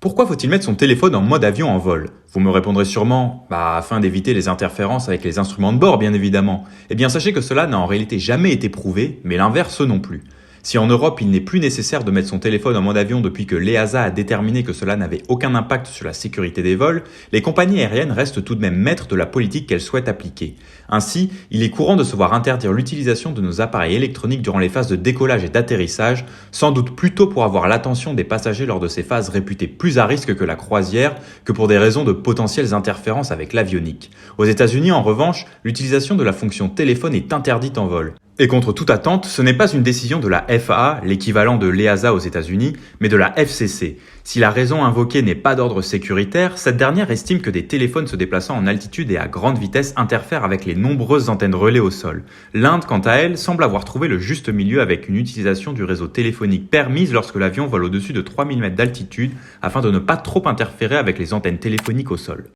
Pourquoi faut-il mettre son téléphone en mode avion en vol? Vous me répondrez sûrement, afin d'éviter les interférences avec les instruments de bord, bien évidemment. Eh bien, sachez que cela n'a en réalité jamais été prouvé, mais l'inverse non plus. Si en Europe il n'est plus nécessaire de mettre son téléphone en mode avion depuis que l'EASA a déterminé que cela n'avait aucun impact sur la sécurité des vols, les compagnies aériennes restent tout de même maîtres de la politique qu'elles souhaitent appliquer. Ainsi, il est courant de se voir interdire l'utilisation de nos appareils électroniques durant les phases de décollage et d'atterrissage, sans doute plutôt pour avoir l'attention des passagers lors de ces phases réputées plus à risque que la croisière, que pour des raisons de potentielles interférences avec l'avionique. Aux États-Unis, en revanche, l'utilisation de la fonction téléphone est interdite en vol. Et contre toute attente, ce n'est pas une décision de la FAA, l'équivalent de l'EASA aux États-Unis, mais de la FCC. Si la raison invoquée n'est pas d'ordre sécuritaire, cette dernière estime que des téléphones se déplaçant en altitude et à grande vitesse interfèrent avec les nombreuses antennes relais au sol. L'Inde, quant à elle, semble avoir trouvé le juste milieu avec une utilisation du réseau téléphonique permise lorsque l'avion vole au-dessus de 3000 mètres d'altitude afin de ne pas trop interférer avec les antennes téléphoniques au sol.